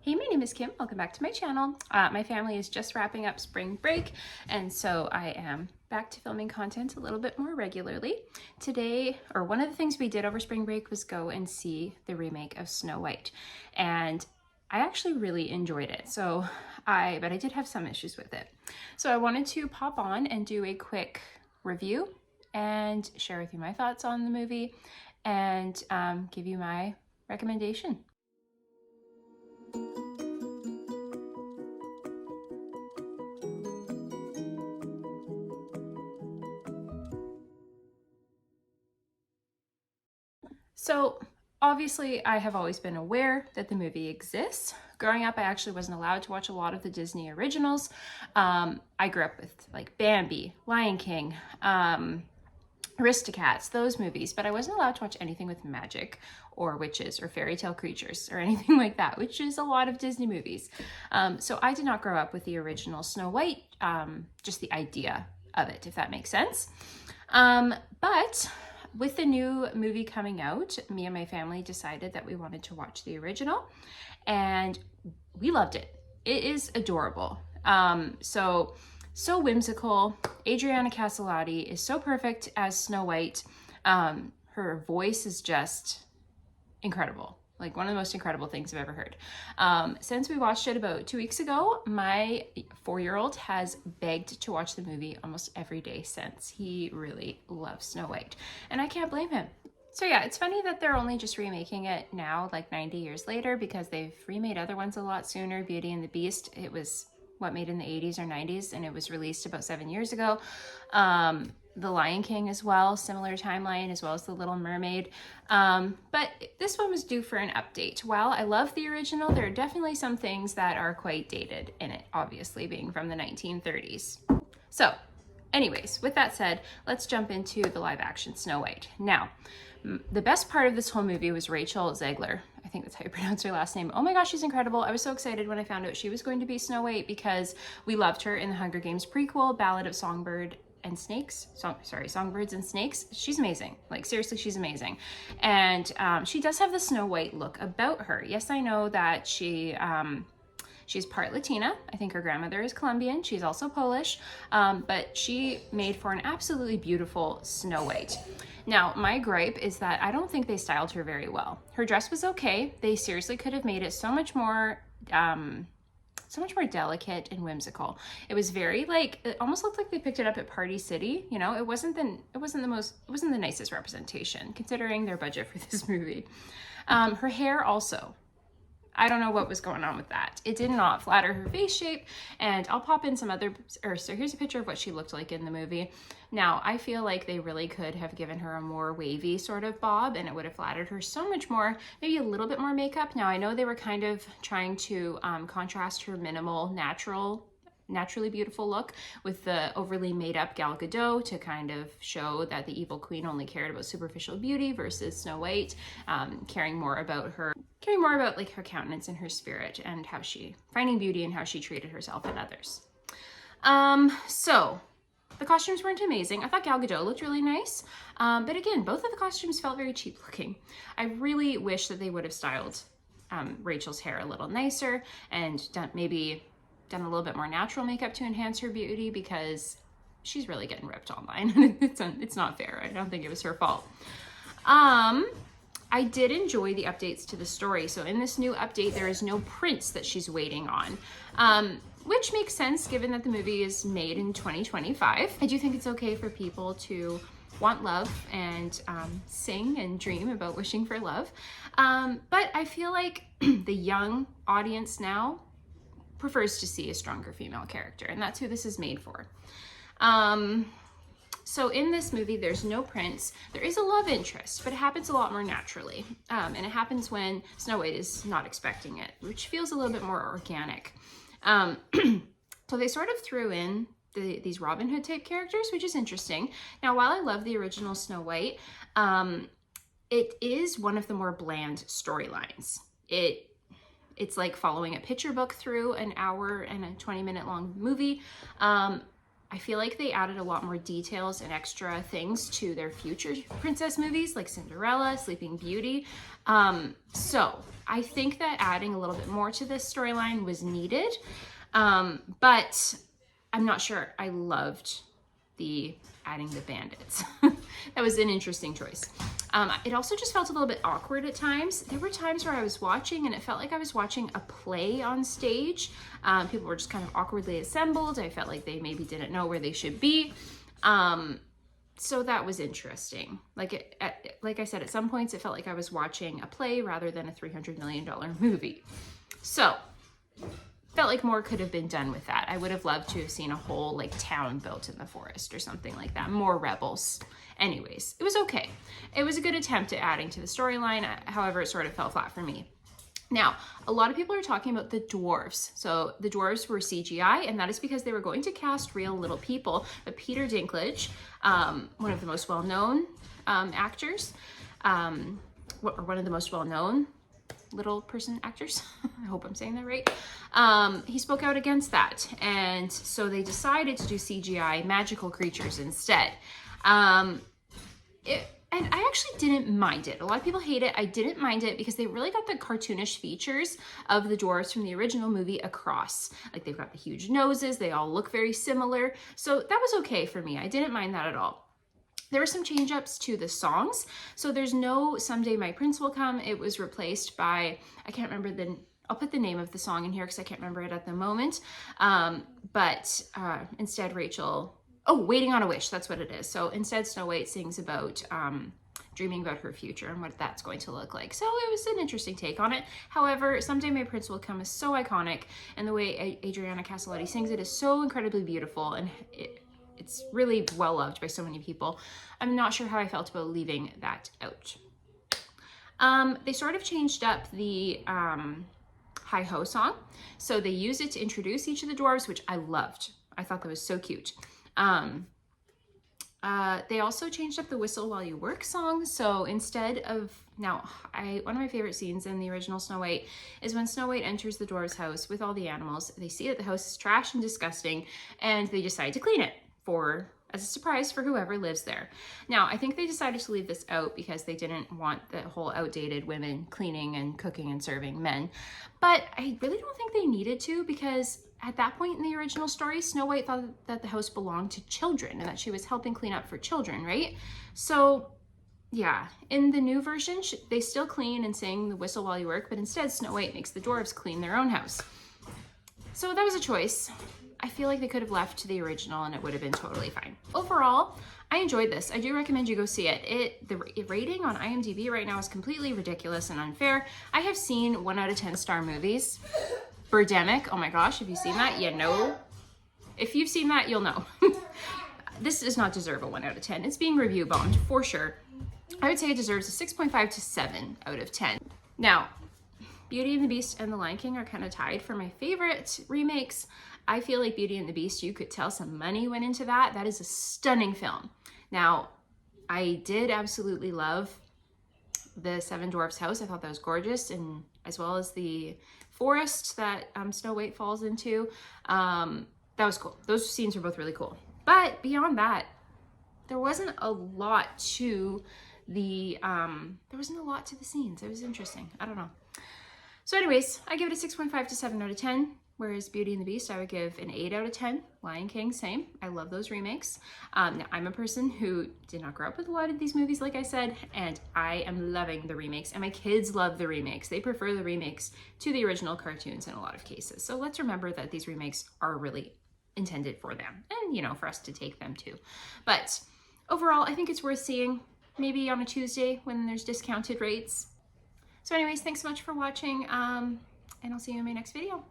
Hey, my name is Kim. Welcome back to my channel. My family is just wrapping up spring break, and so I am back to filming content a little bit more regularly. Today, or one of the things we did over spring break was go and see the remake of Snow White, and I actually really enjoyed it. But I did have some issues with it. So I wanted to pop on and do a quick review and share with you my thoughts on the movie and give you my recommendation. So obviously I have always been aware that the movie exists. Growing up, I actually wasn't allowed to watch a lot of the Disney originals. I grew up with like Bambi, Lion King, Aristocats, those movies, but I wasn't allowed to watch anything with magic or witches or fairy tale creatures or anything like that, which is a lot of Disney movies. So I did not grow up with the original Snow White, just the idea of it, if that makes sense. But with the new movie coming out, me and my family decided that we wanted to watch the original, and we loved it. It is adorable. So whimsical. Adriana Caselotti is so perfect as Snow White. Her voice is just incredible. Like one of the most incredible things I've ever heard. Since we watched it about 2 weeks ago, my 4-year-old has begged to watch the movie almost every day since. He really loves Snow White, and I can't blame him. So yeah, it's funny that they're only just remaking it now, like 90 years later, because they've remade other ones a lot sooner. Beauty and the Beast, it was made in the 80s or 90s, and it was released about 7 years ago. The Lion King as well, similar timeline, as well as The Little Mermaid. But this one was due for an update. While I love the original, there are definitely some things that are quite dated in it, obviously being from the 1930s. So anyways, with that said, let's jump into the live action Snow White. Now, the best part of this whole movie was Rachel Zegler. I think that's how you pronounce her last name. Oh my gosh, she's incredible. I was so excited when I found out she was going to be Snow White because we loved her in the Hunger Games prequel, Ballad of Songbirds and Snakes. She's amazing. Like seriously, she's amazing. And she does have the Snow White look about her. Yes, I know that she's part Latina. I think her grandmother is Colombian. She's also Polish, but she made for an absolutely beautiful Snow White. Now, my gripe is that I don't think they styled her very well. Her dress was okay. They seriously could have made it so much more delicate and whimsical. It was very like, it almost looked like they picked it up at Party City. You know, it wasn't the nicest representation considering their budget for this movie. Her hair also, I don't know what was going on with that. It did not flatter her face shape, and I'll pop in so here's a picture of what she looked like in the movie. Now, I feel like they really could have given her a more wavy sort of bob, and it would have flattered her so much more, maybe a little bit more makeup. Now, I know they were kind of trying to contrast her minimal, naturally beautiful look with the overly made up Gal Gadot to kind of show that the evil queen only cared about superficial beauty versus Snow White, caring more about like her countenance and her spirit and how she finding beauty and how she treated herself and others. So the costumes weren't amazing. I thought Gal Gadot looked really nice, but again, both of the costumes felt very cheap looking. I really wish that they would have styled Rachel's hair a little nicer and done a little bit more natural makeup to enhance her beauty, because she's really getting ripped online. It's not fair. I don't think it was her fault. I did enjoy the updates to the story. So in this new update, there is no prince that she's waiting on, which makes sense given that the movie is made in 2025. I do think it's okay for people to want love and sing and dream about wishing for love. But I feel like the young audience now prefers to see a stronger female character, and that's who this is made for. So in this movie, there's no prince. There is a love interest, but it happens a lot more naturally. And it happens when Snow White is not expecting it, which feels a little bit more organic. So they sort of threw in these Robin Hood type characters, which is interesting. Now, while I love the original Snow White, it is one of the more bland storylines. It's like following a picture book through an hour and a 20-minute long movie. I feel like they added a lot more details and extra things to their future princess movies like Cinderella, Sleeping Beauty. So I think that adding a little bit more to this storyline was needed. But I'm not sure I loved the adding the bandits. That was an interesting choice. It also just felt a little bit awkward at times. There were times where I was watching and it felt like I was watching a play on stage. People were just kind of awkwardly assembled. I felt like they maybe didn't know where they should be. So that was interesting. Like I said, at some points it felt like I was watching a play rather than a $300 million movie. So felt like more could have been done with that. I would have loved to have seen a whole like town built in the forest or something like that. More rebels. Anyways, it was okay. It was a good attempt at adding to the storyline. However, it sort of fell flat for me. Now, a lot of people are talking about the dwarves. So the dwarves were CGI, and that is because they were going to cast real little people. But Peter Dinklage, one of the most well-known actors, or one of the most well-known little person actors, I hope I'm saying that right, he spoke out against that, and so they decided to do CGI magical creatures instead. And I actually didn't mind it. A lot of people hate it. I didn't mind it because they really got the cartoonish features of the dwarves from the original movie across. Like they've got the huge noses, they all look very similar, so that was okay for me. I didn't mind that at all. There were some change ups to the songs. So there's no Someday My Prince Will Come. It was replaced by, I can't remember I'll put the name of the song in here because I can't remember it at the moment. Instead Waiting on a Wish, that's what it is. So instead Snow White sings about dreaming about her future and what that's going to look like. So it was an interesting take on it. However, Someday My Prince Will Come is so iconic, and the way Adriana Caselotti sings it is so incredibly beautiful, and it's really well loved by so many people. I'm not sure how I felt about leaving that out. They sort of changed up the Hi-Ho song. So they used it to introduce each of the dwarves, which I loved. I thought that was so cute. They also changed up the Whistle While You Work song. So instead of, one of my favorite scenes in the original Snow White is when Snow White enters the dwarves' house with all the animals. They see that the house is trash and disgusting, and they decide to clean it as a surprise for whoever lives there. Now, I think they decided to leave this out because they didn't want the whole outdated women cleaning and cooking and serving men. But I really don't think they needed to, because at that point in the original story, Snow White thought that the house belonged to children and that she was helping clean up for children, right? So yeah, in the new version, they still clean and sing the Whistle While You Work, but instead Snow White makes the dwarves clean their own house. So that was a choice. I feel like they could have left to the original and it would have been totally fine. Overall, I enjoyed this. I do recommend you go see it. The rating on IMDb right now is completely ridiculous and unfair. I have seen 1 out of 10 star movies. Birdemic, oh my gosh, have you seen that? You know. If you've seen that, you'll know. This does not deserve a 1 out of 10. It's being review bombed for sure. I would say it deserves a 6.5 to 7 out of 10. Now, Beauty and the Beast and The Lion King are kind of tied for my favorite remakes. I feel like Beauty and the Beast, you could tell some money went into that. That is a stunning film. Now, I did absolutely love the Seven Dwarfs house. I thought that was gorgeous, and as well as the forest that Snow White falls into. That was cool. Those scenes were both really cool. But beyond that, there wasn't a lot to the scenes. It was interesting. I don't know. So anyways, I give it a 6.5 to 7 out of 10. Whereas Beauty and the Beast, I would give an 8 out of 10. Lion King, same. I love those remakes. Now, I'm a person who did not grow up with a lot of these movies, like I said, and I am loving the remakes, and my kids love the remakes. They prefer the remakes to the original cartoons in a lot of cases. So let's remember that these remakes are really intended for them, and, you know, for us to take them too. But overall, I think it's worth seeing, maybe on a Tuesday when there's discounted rates. So anyways, thanks so much for watching, and I'll see you in my next video.